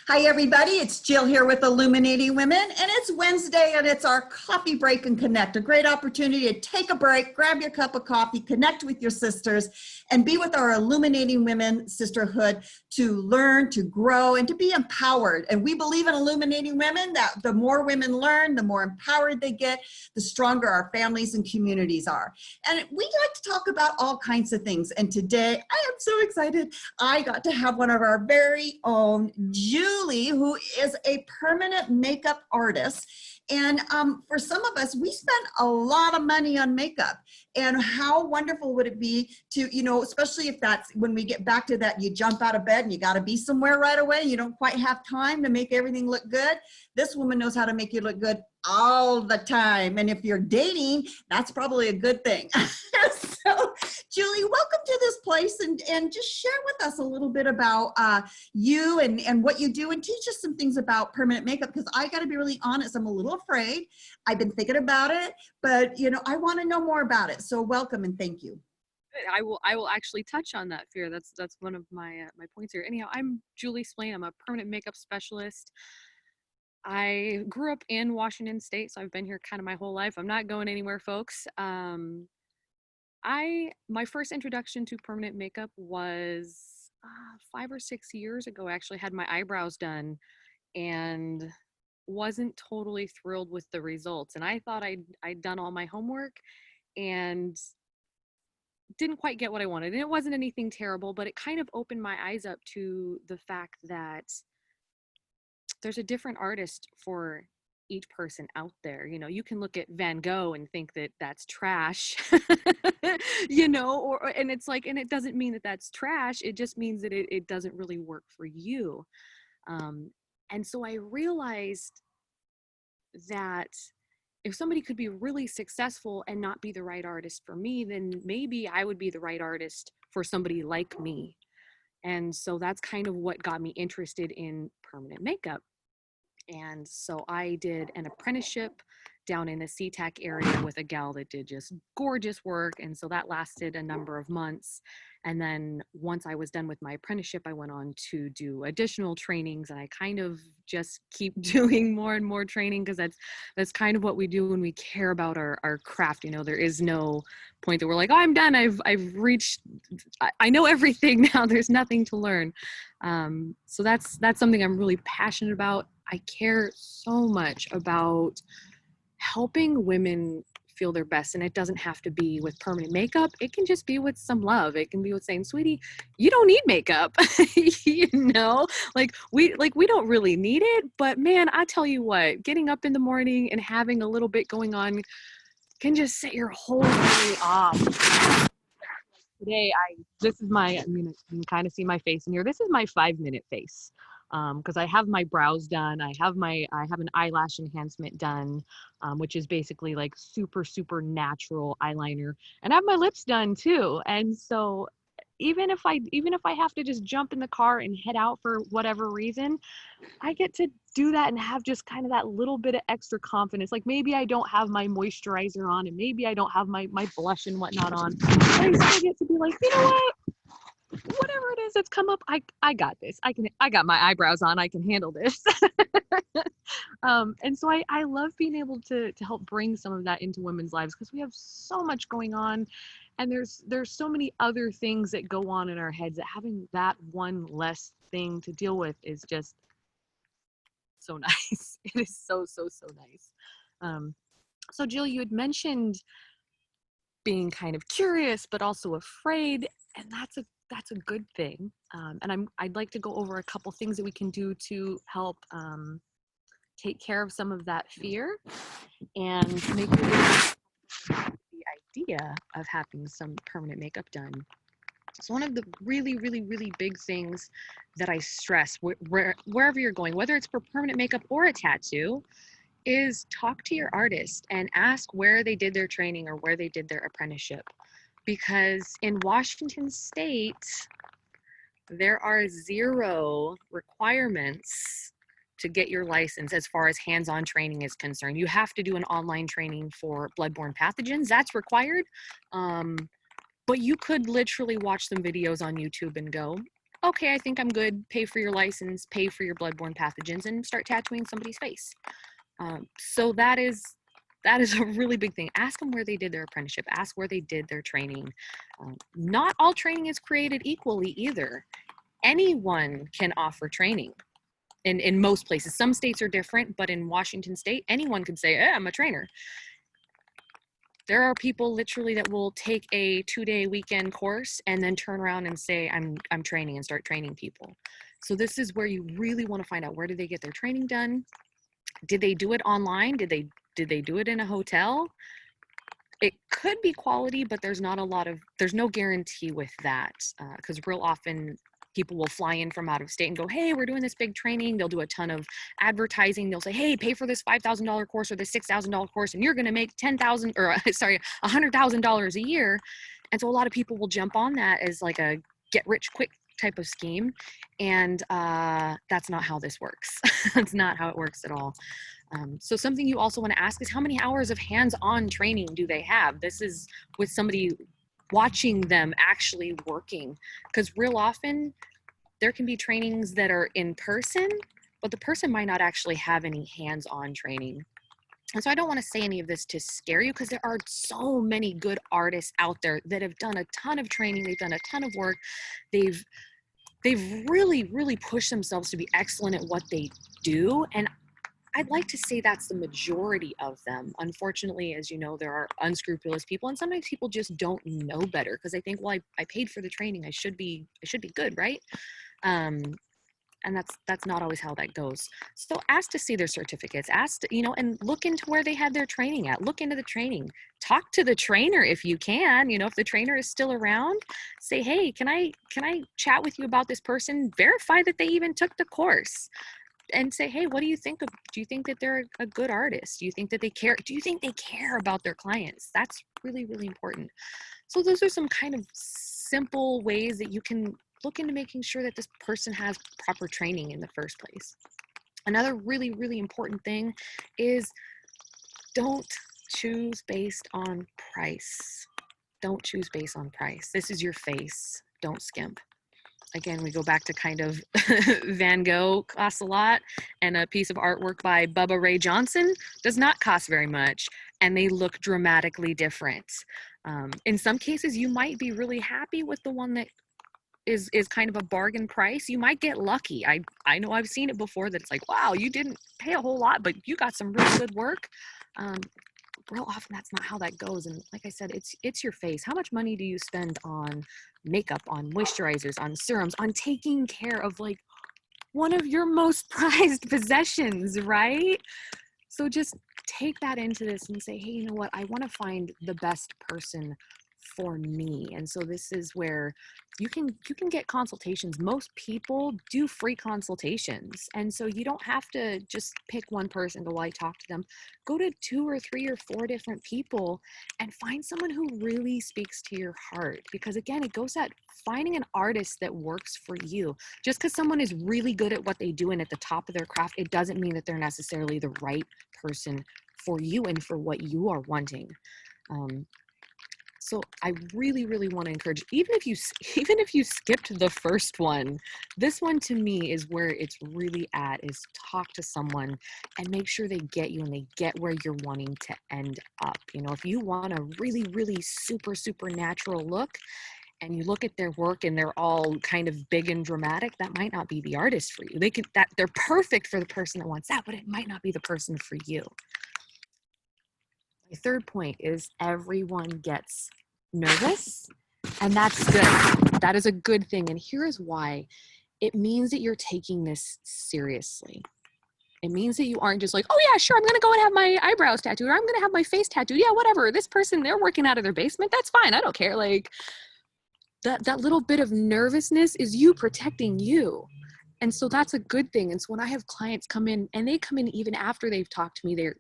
Hi, everybody. It's Jill here with Illuminating Women, and it's Wednesday, and it's our coffee break and connect. A great opportunity to take a break, grab your cup of coffee, connect with your sisters, and be with our Illuminating Women sisterhood to learn, to grow, and to be empowered. And we believe in Illuminating Women that the more women learn, the more empowered they get, the stronger our families and communities are. And we like to talk about all kinds of things. And today, I am so excited. I got to have one of our very own, Julie, who is a permanent makeup artist. And for some of us, we spend a lot of money on makeup. And how wonderful would it be to, especially if that's when we get back to that, you jump out of bed and you got to be somewhere right away. You don't quite have time to make everything look good. This woman knows how to make you look good all the time. And if you're dating, that's probably a good thing. So, Julie, welcome to this place, and just share with us a little bit about you and what you do, and teach us some things about permanent makeup, because I got to be really honest, I'm a little afraid. I've been thinking about it, but I want to know more about it. So welcome and thank you. I will actually touch on that fear. That's one of my my points here. Anyhow, I'm Julie Spillane. I'm a permanent makeup specialist. I grew up in Washington State, so I've been here kind of my whole life. I'm not going anywhere, folks. My first introduction to permanent makeup was 5 or 6 years ago. I actually had my eyebrows done and wasn't totally thrilled with the results. And I thought I'd done all my homework and didn't quite get what I wanted. And it wasn't anything terrible, but it kind of opened my eyes up to the fact that there's a different artist for each person out there. You can look at Van Gogh and think that that's trash, and it's like, and it doesn't mean that that's trash. It just means that it doesn't really work for you. And so I realized that if somebody could be really successful and not be the right artist for me, then maybe I would be the right artist for somebody like me. And so that's kind of what got me interested in permanent makeup. And so I did an apprenticeship down in the SeaTac area with a gal that did just gorgeous work. And so that lasted a number of months. And then once I was done with my apprenticeship, I went on to do additional trainings, and I kind of just keep doing more and more training, because that's kind of what we do when we care about our craft. There is no point that we're like, oh, I'm done. I've reached, I know everything now. There's nothing to learn. So that's something I'm really passionate about. I care so much about helping women feel their best, and it doesn't have to be with permanent makeup. It can just be with some love. It can be with saying, sweetie, you don't need makeup. we don't really need it, but man, I tell you what, getting up in the morning and having a little bit going on can just set your whole day off. Today, you can kind of see my face in here. This is my 5-minute face. Because I have my brows done, I have an eyelash enhancement done, which is basically like super, super natural eyeliner, and I have my lips done too. And so even if I have to just jump in the car and head out for whatever reason, I get to do that and have just kind of that little bit of extra confidence. Like maybe I don't have my moisturizer on, and maybe I don't have my blush and whatnot on, but I still get to be like, you know what? Whatever it is that's come up, I got this. I got my eyebrows on. I can handle this. And so I love being able to help bring some of that into women's lives, because we have so much going on, and there's so many other things that go on in our heads, that having that one less thing to deal with is just so nice. It is so nice. So Jill, you had mentioned being kind of curious but also afraid, and that's a good thing. And I'd like to go over a couple things that we can do to help take care of some of that fear and make the idea of having some permanent makeup done. So one of the really, really, really big things that I stress wherever you're going, whether it's for permanent makeup or a tattoo, is talk to your artist and ask where they did their training or where they did their apprenticeship. Because in Washington State, there are 0 requirements to get your license as far as hands-on training is concerned. You have to do an online training for bloodborne pathogens. That's required. But you could literally watch some videos on YouTube and go, okay, I think I'm good. Pay for your license, pay for your bloodborne pathogens, and start tattooing somebody's face. So that is a really big thing. Ask them where they did their apprenticeship. Ask where they did their training. Not all training is created equally either. Anyone can offer training in most places. Some states are different, but in Washington state, anyone could say, I'm a trainer. There are people literally that will take a 2-day weekend course and then turn around and say, I'm training, and start training people. So this is where you really want to find out, where did they get their training done? Did they do it online? Did they do it in a hotel? It could be quality, but there's no guarantee with that, because real often people will fly in from out of state and go, hey, we're doing this big training. They'll do a ton of advertising. They'll say, hey, pay for this $5,000 course or this $6,000 course, and you're going to make $100,000 a year. And so a lot of people will jump on that as like a get rich quick type of scheme. And that's not how this works. That's not how it works at all. So something you also want to ask is, how many hours of hands-on training do they have? This is with somebody watching them actually working, because real often there can be trainings that are in person, but the person might not actually have any hands-on training. And so I don't want to say any of this to scare you, because there are so many good artists out there that have done a ton of training. They've done a ton of work. They've really, really pushed themselves to be excellent at what they do. And I'd like to say that's the majority of them. Unfortunately, as you know, there are unscrupulous people, and sometimes people just don't know better, because they think, well, I paid for the training, I should be good, right? And that's not always how that goes. So ask to see their certificates, and look into where they had their training at. Look into the training. Talk to the trainer if you can. If the trainer is still around, say, hey, can I chat with you about this person? Verify that they even took the course. And say, hey, what do you think do you think that they're a good artist? Do you think that they care? Do you think they care about their clients? That's really, really important. So those are some kind of simple ways that you can look into making sure that this person has proper training in the first place. Another really, really important thing is, don't choose based on price. Don't choose based on price. This is your face. Don't skimp. Again, we go back to kind of Van Gogh costs a lot, and a piece of artwork by Bubba Ray Johnson does not cost very much, and they look dramatically different. In some cases, you might be really happy with the one that is kind of a bargain price. You might get lucky. I know I've seen it before, that it's like, wow, you didn't pay a whole lot, but you got some really good work. Real often that's not how that goes. And like I said, it's your face. How much money do you spend on makeup, on moisturizers, on serums, on taking care of like one of your most prized possessions, right? So just take that into this and say, hey, you know what? I want to find the best person for me. And so this is where you can get consultations. Most people do free consultations. And so you don't have to just pick one person, go, well, I talk to them. Go to 2 or 3 or 4 different people and find someone who really speaks to your heart. Because again, it goes at finding an artist that works for you. Just because someone is really good at what they do and at the top of their craft, it doesn't mean that they're necessarily the right person for you and for what you are wanting. So I really, really want to encourage, even if you skipped the first one, this one to me is where it's really at, is talk to someone and make sure they get you and they get where you're wanting to end up. If you want a really, really super, super natural look and you look at their work and they're all kind of big and dramatic, that might not be the artist for you. They're perfect for the person that wants that, but it might not be the person for you. My third point is, everyone gets nervous, and that's good. That is a good thing. And here is why. It means that you're taking this seriously. It means that you aren't just like, oh yeah, sure, I'm going to go and have my eyebrows tattooed, or I'm going to have my face tattooed. Yeah, whatever. This person, they're working out of their basement. That's fine. I don't care. Like that little bit of nervousness is you protecting you. And so that's a good thing. And so when I have clients come in, and they come in even after they've talked to me, they're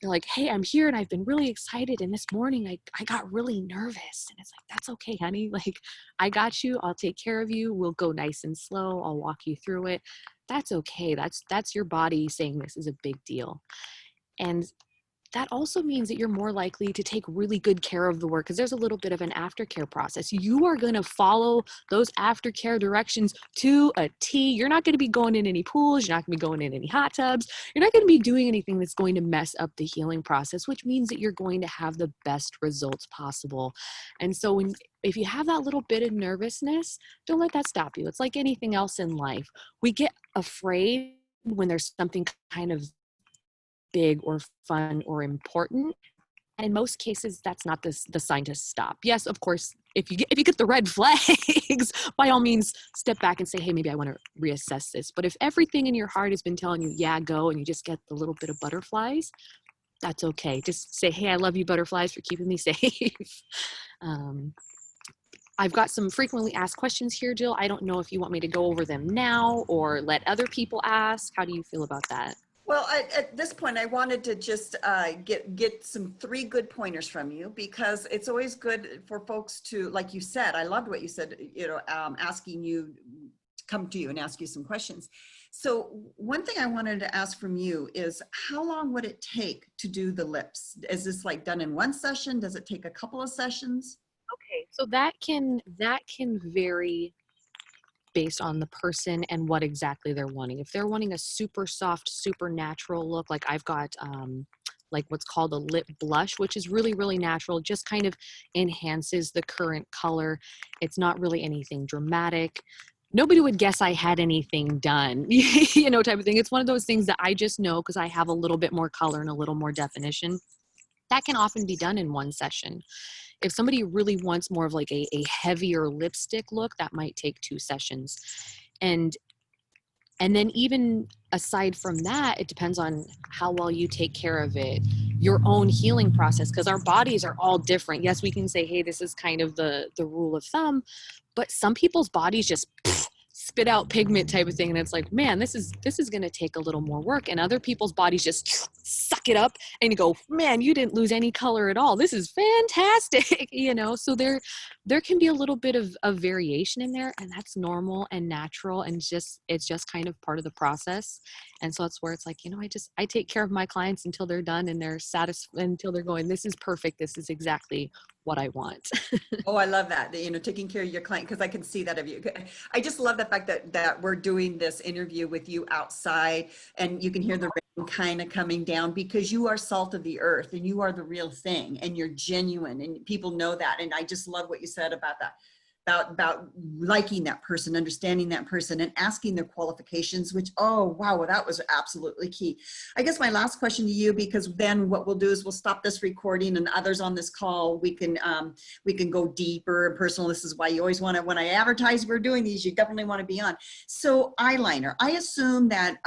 like, hey, I'm here and I've been really excited. And this morning I got really nervous. And it's like, that's okay, honey. Like, I got you. I'll take care of you. We'll go nice and slow. I'll walk you through it. That's okay. That's your body saying this is a big deal. And that also means that you're more likely to take really good care of the work, because there's a little bit of an aftercare process. You are going to follow those aftercare directions to a T. You're not going to be going in any pools. You're not going to be going in any hot tubs. You're not going to be doing anything that's going to mess up the healing process, which means that you're going to have the best results possible. And so if you have that little bit of nervousness, don't let that stop you. It's like anything else in life. We get afraid when there's something kind of big or fun or important. And in most cases, that's not the sign to stop. Yes, of course, if you get the red flags, by all means, step back and say, hey, maybe I want to reassess this. But if everything in your heart has been telling you, yeah, go, and you just get the little bit of butterflies, that's okay. Just say, hey, I love you, butterflies, for keeping me safe. I've got some frequently asked questions here, Jill. I don't know if you want me to go over them now or let other people ask. How do you feel about that? Well, at this point, I wanted to just get some 3 good pointers from you, because it's always good for folks to, like you said, I loved what you said, asking you to come to you and ask you some questions. So one thing I wanted to ask from you is, how long would it take to do the lips? Is this like done in one session? Does it take a couple of sessions? Okay, so that can vary based on the person and what exactly they're wanting. If they're wanting a super soft, super natural look, like I've got like what's called a lip blush, which is really, really natural, just kind of enhances the current color. It's not really anything dramatic. Nobody would guess I had anything done, type of thing. It's one of those things that I just know because I have a little bit more color and a little more definition. That can often be done in one session. If somebody really wants more of like a heavier lipstick look, that might take 2 sessions. And then even aside from that, it depends on how well you take care of it, your own healing process, because our bodies are all different. Yes, we can say, hey, this is kind of the rule of thumb, but some people's bodies just spit out pigment type of thing, and it's like, man, this is going to take a little more work. And other people's bodies just suck it up, and you go, man, you didn't lose any color at all, this is fantastic. So there can be a little bit of variation in there, and that's normal and natural, and it's just kind of part of the process. And so that's where it's like, I take care of my clients until they're done and they're satisfied, until they're going, this is perfect, this is exactly what I want. Oh, I love that, taking care of your client, because I can see that of you. I just love the fact that we're doing this interview with you outside, and you can hear the rain kind of coming down, because you are salt of the earth and you are the real thing, and you're genuine, and people know that. And I just love what you said about that. About liking that person, understanding that person, and asking their qualifications, which, oh, wow, well, that was absolutely key. I guess my last question to you, because then what we'll do is we'll stop this recording, and others on this call, we can go deeper and personal. This is why you always want to, when I advertise we're doing these, you definitely want to be on. So eyeliner, I assume that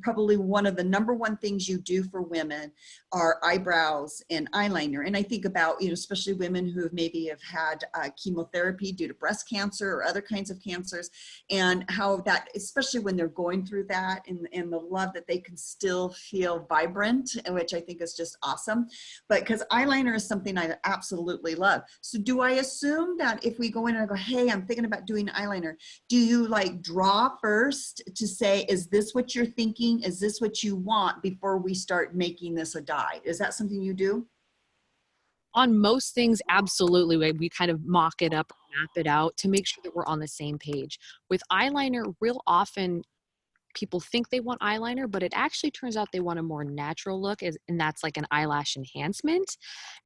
probably one of the #1 things you do for women are eyebrows and eyeliner. And I think about, especially women who maybe have had chemotherapy due to breast cancer or other kinds of cancers, and how that, especially when they're going through that, and the love that they can still feel vibrant, which I think is just awesome. But because eyeliner is something I absolutely love. So do I assume that if we go in and I go, hey, I'm thinking about doing eyeliner, do you like draw first to say, is this what you're thinking? Is this what you want, before we start making this a dye? Is that something you do? On most things, absolutely. We kind of mock it up, map it out to make sure that we're on the same page. With eyeliner, real often people think they want eyeliner, but it actually turns out they want a more natural look, and that's like an eyelash enhancement.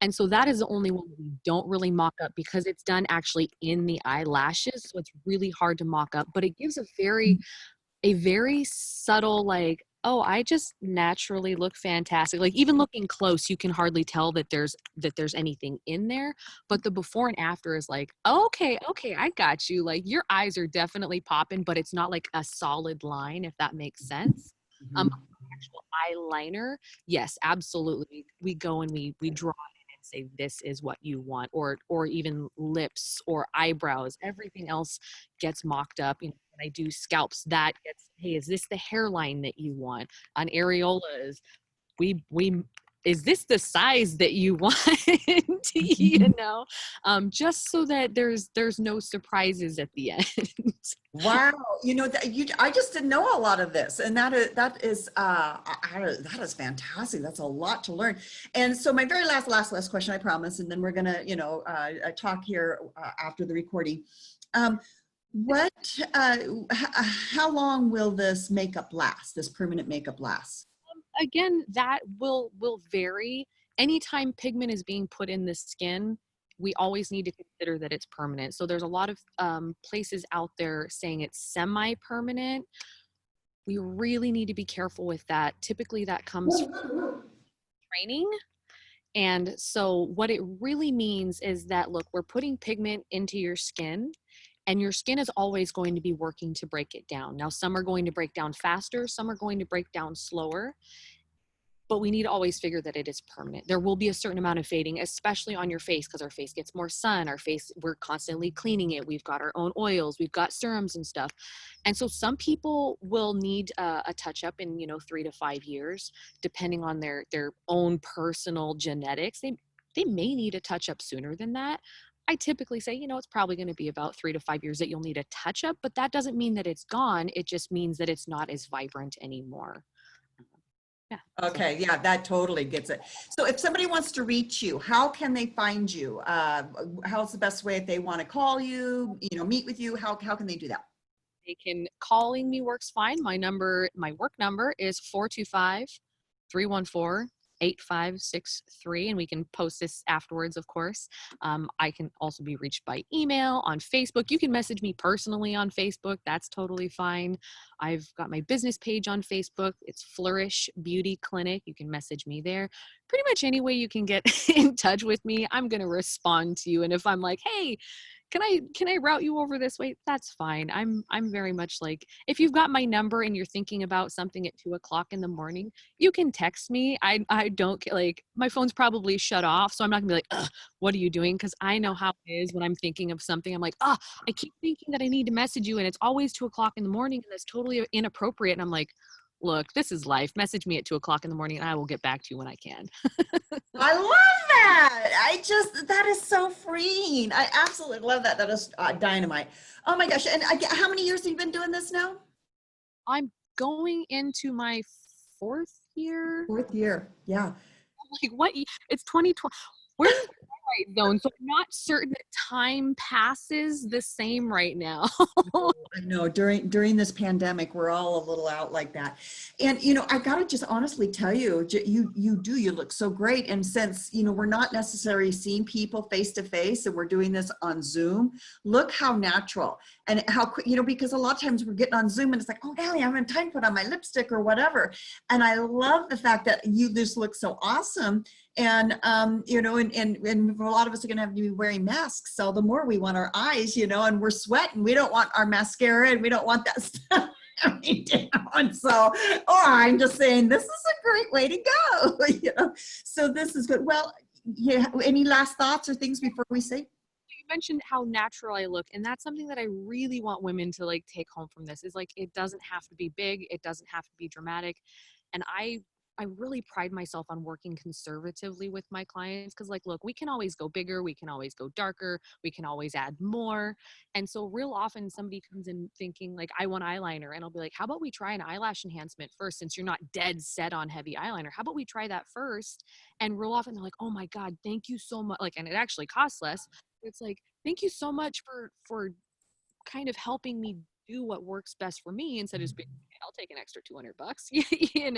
And so that is the only one we don't really mock up, because it's done actually in the eyelashes. So it's really hard to mock up, but it gives a very subtle, like, oh, I just naturally look fantastic. Like, even looking close, you can hardly tell that there's anything in there. But the before and after is like, oh, okay, I got you. Like, your eyes are definitely popping, but it's not like a solid line, if that makes sense. Mhm. Actual eyeliner, yes, absolutely. We go and we draw it and say, this is what you want, or even lips or eyebrows. Everything else gets mocked up. When I do scalps, that gets, hey, is this the hairline that you want? On areolas, we is this the size that you want? You know, just so that there's no surprises at the end. Wow, you know that I just didn't know a lot of this, and that is fantastic. That's a lot to learn. And so my very last question, I promise, and then we're gonna talk here after the recording. What how long will this makeup last? This permanent makeup last? Again, that will vary. Anytime pigment is being put in the skin, we always need to consider that it's permanent. So there's a lot of places out there saying it's semi-permanent. We really need to be careful with that. Typically that comes from training. And so what it really means is that, look, we're putting pigment into your skin, and your skin is always going to be working to break it down. Now, some are going to break down faster, some are going to break down slower, but we need to always figure that it is permanent. There will be a certain amount of fading, especially on your face, because our face gets more sun. Our face, we're constantly cleaning it. We've got our own oils, we've got serums and stuff. And so some people will need a touch up in, 3 to 5 years, depending on their own personal genetics. They may need a touch up sooner than that. I typically say, it's probably going to be about 3 to 5 years that you'll need a touch up, but that doesn't mean that it's gone. It just means that it's not as vibrant anymore. Yeah. Okay, yeah, that totally gets it. So if somebody wants to reach you, how can they find you? How's the best way if they want to call you, meet with you? How can they do that? Calling me works fine. My work number is 425-314-8563, and we can post this afterwards, of course. I can also be reached by email, on Facebook. You can message me personally on Facebook. That's totally fine. I've got my business page on Facebook. It's Flourish Beauty Clinic. You can message me there. Pretty much any way you can get in touch with me, I'm going to respond to you. And if I'm like, hey, can I route you over this way? That's fine. I'm very much like, if you've got my number and you're thinking about something at 2:00 in the morning, you can text me. I don't like, my phone's probably shut off, so I'm not gonna be like, ugh, what are you doing? Because I know how it is when I'm thinking of something. I'm like, I keep thinking that I need to message you, and it's always 2:00 in the morning, and that's totally inappropriate. And I'm like, look, this is life. Message me at 2:00 in the morning, and I will get back to you when I can. I love that. That is so freeing. I absolutely love that. That is dynamite. Oh my gosh. And how many years have you been doing this now? I'm going into my 4th year. 4th year. Yeah. Like, what? It's 2020. We're in the twilight zone, so I'm not certain that time passes the same right now. I know during this pandemic, we're all a little out like that. And, I got to just honestly tell you, you look so great. And since, we're not necessarily seeing people face to face, and we're doing this on Zoom, look how natural and how quick, because a lot of times we're getting on Zoom and it's like, oh, Allie, I haven't time to put on my lipstick or whatever. And I love the fact that you just look so awesome. And, and a lot of us are going to have to be wearing masks. So the more we want our eyes, and we're sweating, we don't want our mascara and we don't want that stuff down. So, I'm just saying, this is a great way to go. So this is good. Well, yeah. Any last thoughts or things before we say? You mentioned how natural I look, and that's something that I really want women to take home from this, is it doesn't have to be big. It doesn't have to be dramatic. And I really pride myself on working conservatively with my clients, because look, we can always go bigger, we can always go darker, we can always add more. And so real often somebody comes in thinking I want eyeliner, and I'll be like, how about we try an eyelash enhancement first, since you're not dead set on heavy eyeliner? How about we try that first? And real often they're like, oh my God, thank you so much. And it actually costs less. It's thank you so much for kind of helping me do what works best for me, instead of just being, I'll take an extra $200. It's we can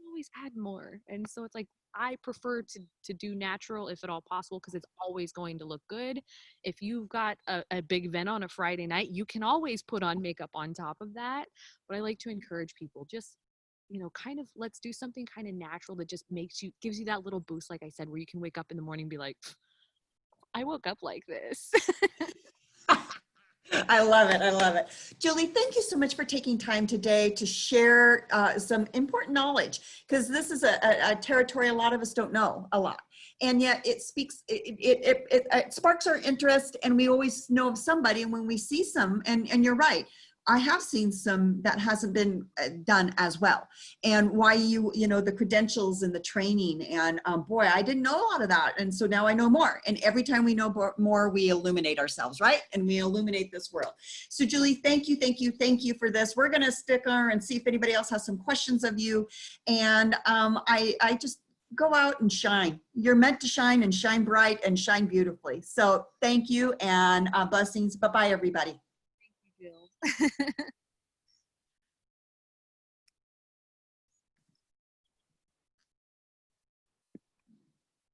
always add more. And so it's I prefer to do natural if at all possible, because it's always going to look good. If you've got a big event on a Friday night, you can always put on makeup on top of that. But I like to encourage people, just kind of, let's do something kind of natural that just gives you that little boost, like I said, where you can wake up in the morning and be like, I woke up like this. I love it. I love it. Julie, thank you so much for taking time today to share some important knowledge, because this is a territory a lot of us don't know a lot. And yet it speaks, it sparks our interest, and we always know of somebody. And when we see some, and you're right, I have seen some that hasn't been done as well. And why you know, the credentials and the training, and boy, I didn't know a lot of that. And so now I know more. And every time we know more, we illuminate ourselves, right? And we illuminate this world. So Julie, thank you for this. We're gonna stick her and see if anybody else has some questions of you. And I just go out and shine. You're meant to shine, and shine bright and shine beautifully. So thank you, and blessings. Bye-bye, everybody. Thank you, Jill.